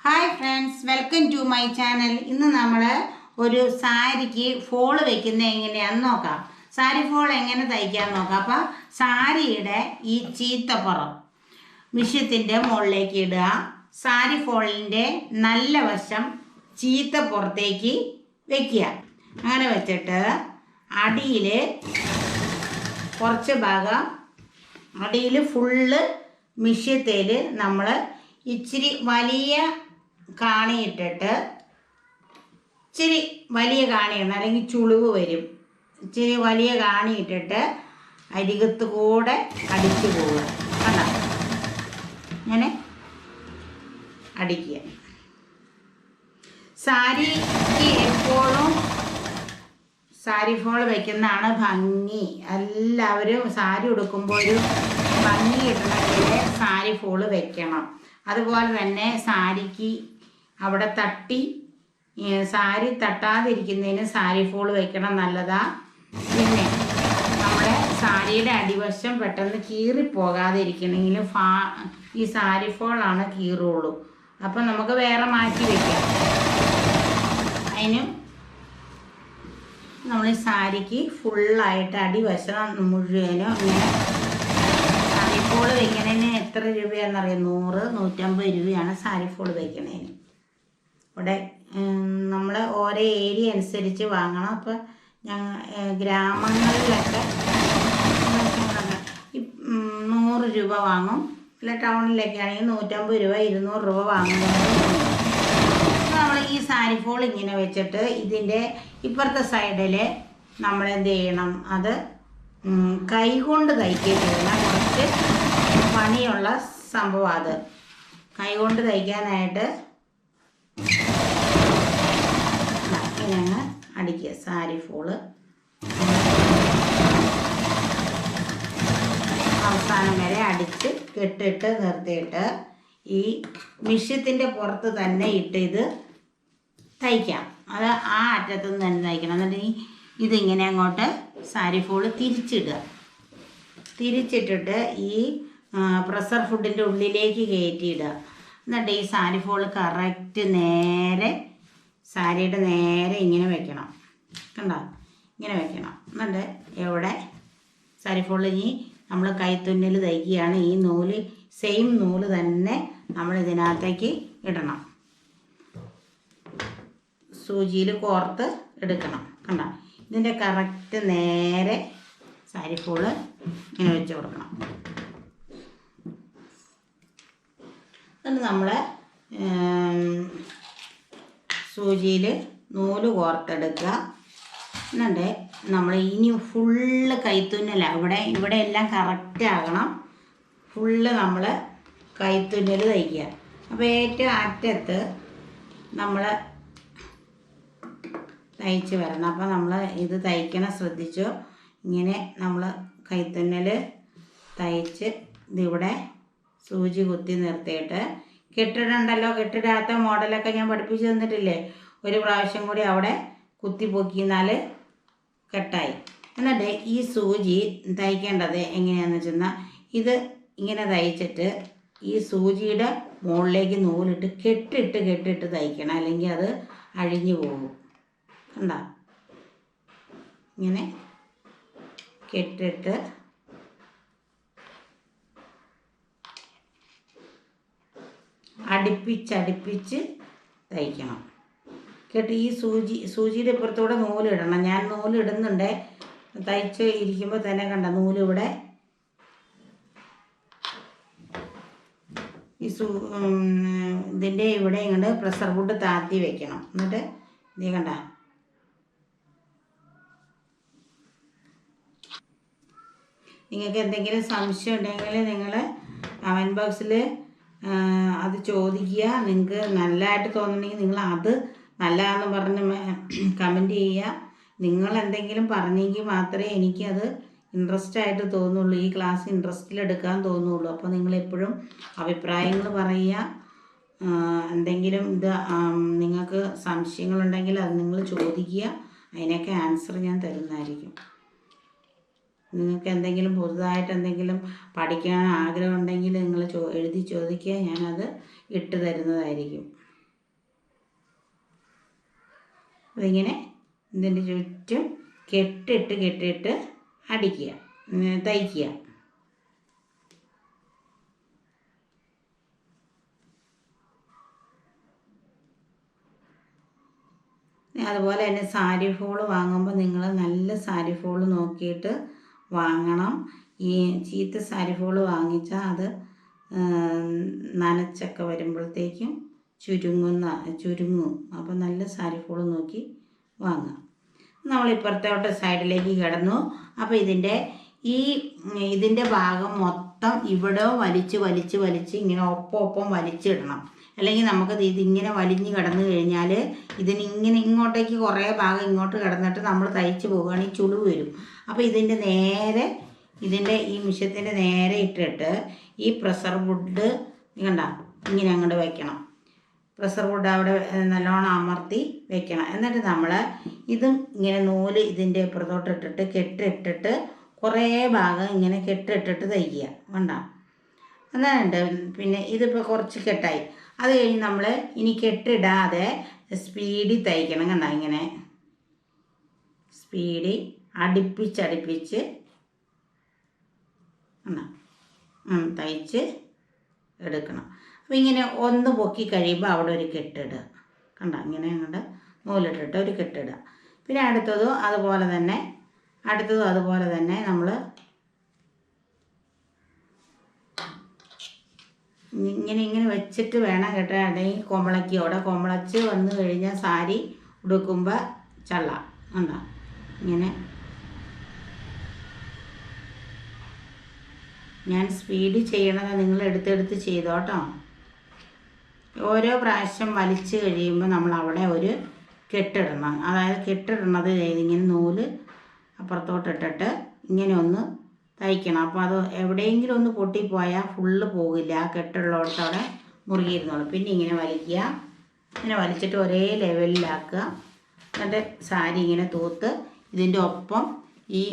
Hi friends, welcome to my channel. ഇന്ന് നമ്മൾ ഒരു സാരിക്ക് ഫോൾ വെക്കുന്നത് എങ്ങനെയാണെന്ന് നോക്കാം. സാരി ഫോൾ എങ്ങനെ തയ്ക്കാൻ നോക്കാം. അപ്പം സാരിയുടെ ഈ ചീത്തപ്പുറം മിഷ്യത്തിൻ്റെ മുകളിലേക്ക് ഇടുക. സാരി ഫോളിൻ്റെ നല്ല വശം ചീത്തപ്പുറത്തേക്ക് വയ്ക്കുക. അങ്ങനെ വെച്ചിട്ട് അടിയിൽ കുറച്ച് ഭാഗം അടിയിൽ ഫുള്ള് മിഷ്യത്തിൽ നമ്മൾ ഇച്ചിരി വലിയ കാണിയിട്ടിട്ട്, ഇച്ചിരി വലിയ കാണിയിടണം, അല്ലെങ്കിൽ ചുളിവ് വരും. ഇച്ചിരി വലിയ കാണിയിട്ടിട്ട് അരികത്ത് കൂടെ അടിച്ചു പോവുക. കണ്ടോ, ഇങ്ങനെ അടിക്കുക. സാരിക്ക് എപ്പോഴും സാരി ഫോൾ വയ്ക്കുന്നതാണ് ഭംഗി. എല്ലാവരും സാരി ഉടുക്കുമ്പോൾ ഒരു ഭംഗി കിട്ടണമെങ്കിൽ സാരി ഫോള് വെക്കണം. അതുപോലെ തന്നെ സാരിക്ക് അവിടെ സാരി തട്ടാതിരിക്കുന്നതിന് സാരി ഫോള് വെക്കണം, നല്ലതാ. പിന്നെ നമ്മുടെ സാരിയുടെ അടിവശം പെട്ടെന്ന് കീറിപ്പോകാതിരിക്കണമെങ്കിൽ ഈ സാരി ഫോളാണ് കീറുള്ളൂ. അപ്പം നമുക്ക് വേറെ മാറ്റി വയ്ക്കാം. അതിനും നമ്മൾ ഈ സാരിക്ക് ഫുള്ളായിട്ട് അടിവശം മുഴുവനും ഇങ്ങനെ സാരി ഫോൾ വയ്ക്കണതിന് എത്ര രൂപയാണെന്നറിയാം? 100-150 രൂപയാണ് സാരി ഫോൾ വയ്ക്കണതിന്. ഇവിടെ നമ്മൾ ഓരോ ഏരിയ അനുസരിച്ച് വാങ്ങണം. അപ്പോൾ ഗ്രാമങ്ങളിലൊക്കെ 100 രൂപ വാങ്ങും. അല്ല ടൗണിലൊക്കെ ആണെങ്കിൽ 150 രൂപ 200 രൂപ വാങ്ങുന്നത്. നമ്മൾ ഈ സാരി ഫോൾ ഇങ്ങനെ വെച്ചിട്ട് ഇതിൻ്റെ ഇപ്പുറത്തെ സൈഡിൽ നമ്മൾ എന്ത് ചെയ്യണം? അത് കൈകൊണ്ട് തയ്ക്കുകയില്ല. കുറച്ച് പണിയുള്ള സംഭവം അത്. കൈകൊണ്ട് തയ്ക്കാനായിട്ട് ഇങ്ങനെ അടിക്കുക. സാരി ഫോള് അവസാനം വരെ അടിച്ച് കെട്ടിട്ട് നിർത്തിയിട്ട് ഈ മിഷ്യത്തിൻ്റെ പുറത്ത് തന്നെ ഇട്ട് ഇത് തയ്ക്കാം. അത് ആ അറ്റത്തു നിന്ന് തന്നെ തയ്ക്കണം. എന്നിട്ട് ഇതിങ്ങനെ അങ്ങോട്ട് സാരി ഫോള് തിരിച്ചിട്ടിട്ട് ഈ പ്രഷർ ഫുഡിൻ്റെ ഉള്ളിലേക്ക് കയറ്റിയിടുക. എന്നിട്ട് ഈ സാരി ഫോള് കറക്റ്റ് നേരെ സാരിയുടെ നേരെ ഇങ്ങനെ വെക്കണം. കണ്ടോ, ഇങ്ങനെ വെക്കണം. എന്നിട്ട് എവിടെ സാരി ഫോള് ഇനി നമ്മൾ കൈത്തുന്നൽ തയ്ക്കുകയാണ്. ഈ നൂല് സെയിം നൂല് തന്നെ നമ്മൾ ഇതിനകത്തേക്ക് ഇടണം. സൂചിയിൽ കോർത്ത് എടുക്കണം. കണ്ടോ, ഇതിൻ്റെ കറക്റ്റ് നേരെ സാരി ഫോള് ഇങ്ങനെ വെച്ച് കൊടുക്കണം. എന്നിട്ട് നമ്മൾ സൂചിയിൽ നൂല് കോർത്തെടുക്കുക. എന്നിട്ട് നമ്മൾ ഇനി ഫുള്ള് കൈത്തുന്നലാണ്. ഇവിടെ എല്ലാം കറക്റ്റ് ആകണം. ഫുള്ള് നമ്മൾ കൈത്തുന്നൽ തയ്ക്കുക. അപ്പോൾ ഏറ്റവും അറ്റത്ത് നമ്മൾ തയ്ച്ച് വരണം. അപ്പോൾ നമ്മൾ ഇത് തയ്ക്കണം, ശ്രദ്ധിച്ചോ. ഇങ്ങനെ നമ്മൾ കൈത്തുന്നൽ തയ്ച്ച് ഇതിവിടെ സൂചി കുത്തി നിർത്തിയിട്ട് കെട്ടിടണ്ടല്ലോ. കെട്ടിടാത്ത മോഡലൊക്കെ ഞാൻ പഠിപ്പിച്ച് തന്നിട്ടില്ലേ? ഒരു പ്രാവശ്യം കൂടി അവിടെ കുത്തി പൊക്കിന്നാൽ കെട്ടായി. എന്നിട്ട് ഈ സൂചി തയ്ക്കേണ്ടത് എങ്ങനെയാണെന്ന് വെച്ചെന്നാൽ, ഇത് ഇങ്ങനെ തയ്ച്ചിട്ട് ഈ സൂചിയുടെ മുകളിലേക്ക് നൂലിട്ട് കെട്ടിട്ട് തയ്ക്കണം, അല്ലെങ്കിൽ അത് അഴിഞ്ഞു പോകും. കണ്ടോ, ഇങ്ങനെ കെട്ടിട്ട് അടുപ്പിച്ച് തയ്ക്കണം. കേട്ട് ഈ സൂചിയുടെ ഇപ്പുറത്തൂടെ നൂലിടണം. ഞാൻ നൂലിടുന്നുണ്ട്. തയ്ച്ച് ഇരിക്കുമ്പോൾ തന്നെ കണ്ട നൂലിവിടെ ഈ ഇതിൻ്റെ ഇവിടെ ഇങ്ങോട്ട് പ്രഷർ ഫുഡ് താത്തി വെക്കണം. എന്നിട്ട് ഇത് കണ്ട, നിങ്ങൾക്ക് എന്തെങ്കിലും സംശയം ഉണ്ടെങ്കിൽ നിങ്ങൾ കമൻറ്റ് ബോക്സിൽ അത് ചോദിക്കുക. നിങ്ങൾക്ക് നല്ലതായിട്ട് തോന്നണമെങ്കിൽ നിങ്ങൾ അത് നല്ലതാണെന്ന് പറഞ്ഞ് കമൻറ്റ് ചെയ്യുക. നിങ്ങൾ എന്തെങ്കിലും പറഞ്ഞെങ്കിൽ മാത്രമേ എനിക്കത് ഇൻട്രസ്റ്റ് ആയിട്ട് തോന്നുള്ളൂ, ഈ ക്ലാസ് ഇൻട്രസ്റ്റിലെടുക്കാൻ തോന്നുള്ളൂ. അപ്പോൾ നിങ്ങളെപ്പോഴും അഭിപ്രായങ്ങൾ പറയുക. എന്തെങ്കിലും നിങ്ങൾക്ക് സംശയങ്ങളുണ്ടെങ്കിൽ അത് നിങ്ങൾ ചോദിക്കുക. അതിനൊക്കെ ആൻസർ ഞാൻ തരുന്നതായിരിക്കും. നിങ്ങൾക്ക് എന്തെങ്കിലും പുതുതായിട്ട് എന്തെങ്കിലും പഠിക്കാൻ ആഗ്രഹമുണ്ടെങ്കിൽ നിങ്ങൾ എഴുതി ചോദിക്കുക, ഞാനത് ഇട്ട് തരുന്നതായിരിക്കും. അതിങ്ങനെ ഇതിൻ്റെ ചുറ്റും കെട്ടിട്ട് അടിക്കുക, തയ്ക്കുക. അതുപോലെ തന്നെ സാരി ഫോൾ വാങ്ങുമ്പോൾ നിങ്ങൾ നല്ല സാരി ഫോൾ നോക്കിയിട്ട് വാങ്ങണം. ഈ ചീത്ത സാരി ഫോൾ വാങ്ങിച്ചാൽ അത് നനച്ചൊക്കെ വരുമ്പോഴത്തേക്കും ചുരുങ്ങും. അപ്പോൾ നല്ല സാരി ഫോൾ നോക്കി വാങ്ങാം. നമ്മൾ ഇപ്പുറത്തോട്ട് സൈഡിലേക്ക് കിടന്നു. അപ്പോൾ ഇതിൻ്റെ ഭാഗം മൊത്തം ഇവിടെ വലിച്ച് ഇങ്ങനെ ഒപ്പം വലിച്ചിടണം. അല്ലെങ്കിൽ നമുക്കത് ഇതിങ്ങനെ വലിഞ്ഞ് കിടന്നു കഴിഞ്ഞാൽ ഇതിനിങ്ങനെ ഇങ്ങോട്ടേക്ക് കുറേ ഭാഗം ഇങ്ങോട്ട് കിടന്നിട്ട് നമ്മൾ തയ്ച്ച് പോവുകയാണെങ്കിൽ ചുളിവ് വരും. അപ്പോൾ ഇതിൻ്റെ ഈ മിഷ്യത്തിൻ്റെ നേരെ ഇട്ടിട്ട് ഈ പ്രഷർ വുഡ് കണ്ട ഇങ്ങനെ അങ്ങോട്ട് വയ്ക്കണം. പ്രഷർ വുഡ് അവിടെ നല്ലോണം അമർത്തി വെക്കണം. എന്നിട്ട് നമ്മൾ ഇതും ഇങ്ങനെ നൂല് ഇതിൻ്റെ ഇപ്പുറത്തോട്ട് ഇട്ടിട്ട് കെട്ടിട്ടിട്ട് കുറേ ഭാഗം ഇങ്ങനെ കെട്ടിട്ടിട്ട് തയ്ക്കുക. വേണ്ട എന്നിട്ട് പിന്നെ ഇതിപ്പോൾ കുറച്ച് കെട്ടായി. അത് കഴിഞ്ഞ് നമ്മൾ ഇനി കെട്ടിടാതെ സ്പീഡിൽ തയ്ക്കണം. കണ്ട ഇങ്ങനെ സ്പീഡിൽ അടുപ്പിച്ച് തയ്ച്ച് എടുക്കണം. അപ്പോൾ ഇങ്ങനെ ഒന്ന് പൊക്കി കഴിയുമ്പോൾ അവിടെ ഒരു കെട്ടിടുക. കണ്ട ഇങ്ങനെ അങ്ങോട്ട് നൂലിട്ടിട്ട് ഒരു കെട്ടിടുക. പിന്നെ അടുത്തതും അതുപോലെ തന്നെ നമ്മൾ ഇങ്ങനെ വെച്ചിട്ട് വേണം കെട്ടാൻ. അല്ലെങ്കിൽ കൊമ്പളച്ച് വന്നു കഴിഞ്ഞാൽ സാരി ഉടുക്കുമ്പോൾ ചള്ള. കണ്ട ഇങ്ങനെ ഞാൻ സ്പീഡ് ചെയ്യണത് നിങ്ങൾ എടുത്തെടുത്ത് ചെയ്തോട്ടോ. ഓരോ പ്രാവശ്യം വലിച്ച് കഴിയുമ്പോൾ നമ്മൾ അവിടെ ഒരു കെട്ടിടണം. അതായത് കെട്ടിടണത് ഇങ്ങനെ നൂല് അപ്പുറത്തോട്ടിട്ടിട്ട് ഇങ്ങനെ ഒന്ന് തയ്ക്കണം. അപ്പോൾ അത് എവിടെയെങ്കിലും ഒന്ന് പൊട്ടിപ്പോയാൽ ഫുള്ള് പോകില്ല. ആ കെട്ടുള്ളോടത്തവിടെ മുറുകിയിരുന്നോളൂ. പിന്നെ ഇങ്ങനെ വലിക്കുക. ഇങ്ങനെ വലിച്ചിട്ട് ഒരേ ലെവലിലാക്കുക. എന്നിട്ട് സാരി ഇങ്ങനെ തൂത്ത് ഇതിൻ്റെ ഒപ്പം ഈ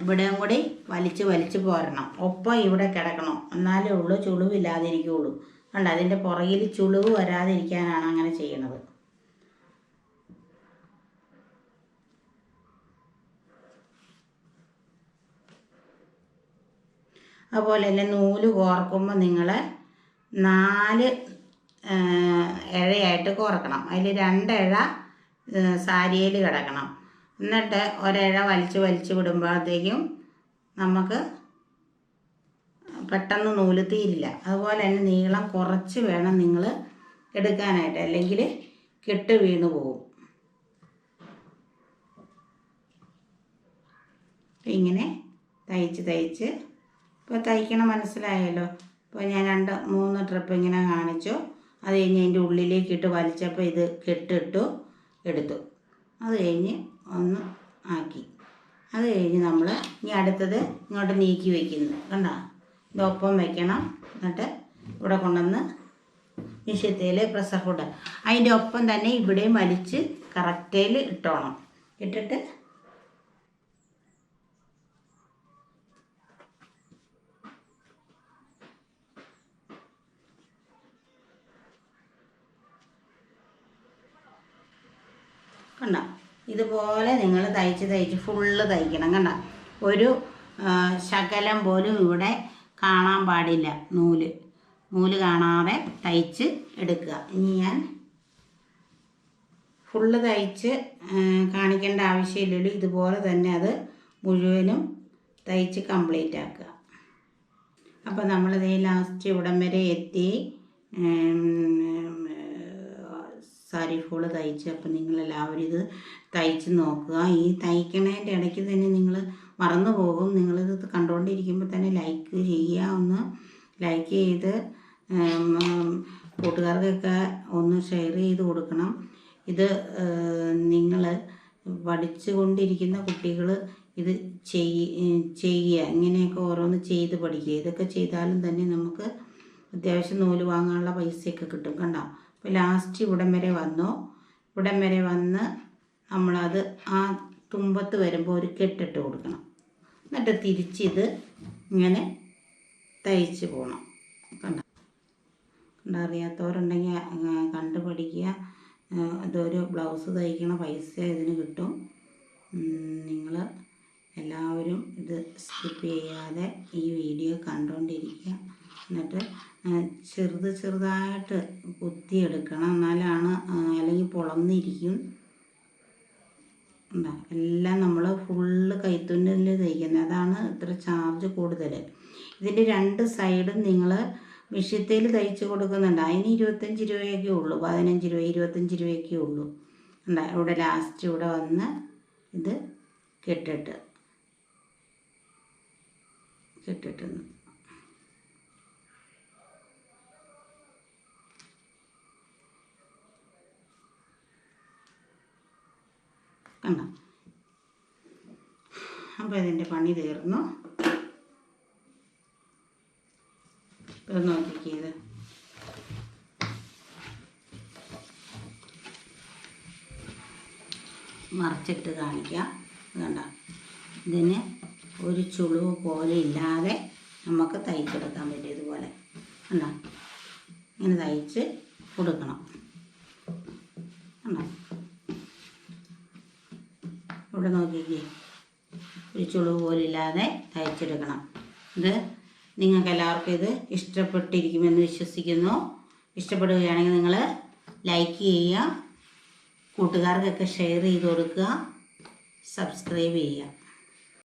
ഇവിടെയും കൂടി വലിച്ച് പോരണം. ഒപ്പം ഇവിടെ കിടക്കണം. എന്നാലേ ഉള്ളൂ ചുളിവില്ലാതിരിക്കുകയുള്ളൂ. കണ്ട അതിൻ്റെ പുറകിൽ ചുളിവ് വരാതിരിക്കാനാണ് അങ്ങനെ ചെയ്യണത്. അതുപോലെ തന്നെ നൂല് കോർക്കുമ്പോൾ നിങ്ങൾ 4 ഇഴയായിട്ട് കോർക്കണം. അതിൽ 2 ഇഴ സാരിയിൽ കിടക്കണം. എന്നിട്ട് ഒരിഴ വലിച്ച് വിടുമ്പോഴത്തേക്കും നമുക്ക് പെട്ടെന്ന് നൂല് തീരില്ല. അതുപോലെ തന്നെ നീളം കുറച്ച് വേണം നിങ്ങൾ എടുക്കാനായിട്ട്, അല്ലെങ്കിൽ കെട്ട് വീണ് പോകും. ഇങ്ങനെ തയ്ച്ച് ഇപ്പോൾ തയ്ക്കണം മനസ്സിലായല്ലോ. ഇപ്പോൾ ഞാൻ 2-3 ട്രിപ്പ് ഇങ്ങനെ കാണിച്ചു. അത് കഴിഞ്ഞ് അതിൻ്റെ ഉള്ളിലേക്കിട്ട് വലിച്ചപ്പോൾ ഇത് കെട്ടിട്ടു എടുത്തു. അത് കഴിഞ്ഞ് ഒന്ന് ആക്കി. അത് കഴിഞ്ഞ് നമ്മൾ ഇനി അടുത്തത് ഇങ്ങോട്ട് നീക്കി വയ്ക്കുന്നു. കണ്ടോ, ഇതൊപ്പം വയ്ക്കണം. എന്നിട്ട് ഇവിടെ കൊണ്ടുവന്ന് മിഷ്യത്തിൽ പ്രഷർ ഫുഡ് അതിൻ്റെ ഒപ്പം തന്നെ ഇവിടെയും വലിച്ച് കറക്റ്റേൽ ഇട്ടോണം. ഇട്ടിട്ട് കണ്ട ഇതുപോലെ നിങ്ങൾ തയ്ച്ച് ഫുള്ള് തയ്ക്കണം. കണ്ട ഒരു ശകലം പോലും ഇവിടെ കാണാൻ പാടില്ല. നൂല് കാണാതെ തയ്ച്ച് എടുക്കുക. ഇനി ഞാൻ ഫുള്ള് തയ്ച്ച് കാണിക്കേണ്ട ആവശ്യമില്ലല്ലോ. ഇതുപോലെ തന്നെ അത് മുഴുവനും തയ്ച്ച് കംപ്ലീറ്റ് ആക്കുക. അപ്പോൾ നമ്മളിതേ ലാസ്റ്റ് ഇവിടം വരെ എത്തി. സാരി ഫോള് തയ്ച്ച്. അപ്പം നിങ്ങളെല്ലാവരും ഇത് തയ്ച്ച് നോക്കുക. ഈ തയ്ക്കണതിൻ്റെ ഇടയ്ക്ക് തന്നെ നിങ്ങൾ മറന്നു പോകും. നിങ്ങളിത് കണ്ടുകൊണ്ടിരിക്കുമ്പോൾ തന്നെ ലൈക്ക് ചെയ്യുക. ഒന്ന് ലൈക്ക് ചെയ്ത് കൂട്ടുകാർക്കൊക്കെ ഒന്ന് ഷെയർ ചെയ്ത് കൊടുക്കണം. ഇത് നിങ്ങൾ പഠിച്ചു കൊണ്ടിരിക്കുന്ന കുട്ടികൾ ഇത് ചെയ്യുക. ഇങ്ങനെയൊക്കെ ഓരോന്ന് ചെയ്ത് പഠിക്കുക. ഇതൊക്കെ ചെയ്താലും തന്നെ നമുക്ക് അത്യാവശ്യം നൂല് വാങ്ങാനുള്ള പൈസയൊക്കെ കിട്ടും. കണ്ടോ, അപ്പോൾ ലാസ്റ്റ് ഇവിടം വരെ വന്ന് നമ്മളത് ആ തുമ്പത്ത് വരുമ്പോൾ ഒരു കെട്ടിട്ട് കൊടുക്കണം. എന്നിട്ട് തിരിച്ചിത് ഇങ്ങനെ തയ്ച്ച് പോകണം. കണ്ടറിയാത്തവരുണ്ടെങ്കിൽ കണ്ടു പഠിക്കുക. ഇതൊരു ബ്ലൗസ് തയ്ക്കണ പൈസ ഇതിന് കിട്ടും. നിങ്ങൾ എല്ലാവരും ഇത് സ്കിപ്പ് ചെയ്യാതെ ഈ വീഡിയോ കണ്ടുകൊണ്ടിരിക്കുക. എന്നിട്ട് ചെറുതായിട്ട് കുത്തിയെടുക്കണം, എന്നാലാണ്, അല്ലെങ്കിൽ പൊളന്നിരിക്കും. ഉണ്ടോ? എല്ലാം നമ്മൾ ഫുള്ള് കൈത്തുന്നലിൽ തയ്ക്കുന്നത്, അതാണ് ഇത്ര ചാർജ് കൂടുതൽ. ഇതിൻ്റെ 2 സൈഡും നിങ്ങൾ മിഷ്യത്തിൽ തയ്ച്ച് കൊടുക്കുന്നുണ്ട്, അതിന് 25 രൂപയൊക്കെ ഉള്ളൂ, 15 രൂപ 25 രൂപയൊക്കെ ഉള്ളൂ. ഉണ്ടോ? ഇവിടെ ലാസ്റ്റ് ഇവിടെ വന്ന് ഇത് കെട്ടിട്ട് കണ്ടോ? അപ്പോൾ ഇതിൻ്റെ പണി തീർന്നു. ഇത് നോക്കിയത് മറിച്ചിട്ട് കാണിക്കാം. കണ്ട, ഇതിന് ഒരു ചുളിവ് പോലെ ഇല്ലാതെ നമുക്ക് തയ്ച്ചെടുക്കാൻ പറ്റും. ഇതുപോലെ കണ്ടോ? ഇങ്ങനെ തയ്ച്ച് കൊടുക്കണം. കണ്ടോ? ഇവിടെ നോക്കിക്കേ, ഒരു ചുളിവ് പോലില്ലാതെ തയ്ച്ചെടുക്കണം. ഇത് നിങ്ങൾക്ക് എല്ലാവർക്കും ഇത് ഇഷ്ടപ്പെട്ടിരിക്കുമെന്ന് വിശ്വസിക്കുന്നു. ഇഷ്ടപ്പെടുകയാണെങ്കിൽ നിങ്ങൾ ലൈക്ക് ചെയ്യുക, കൂട്ടുകാർക്കൊക്കെ ഷെയർ ചെയ്ത് കൊടുക്കുക, സബ്സ്ക്രൈബ് ചെയ്യുക.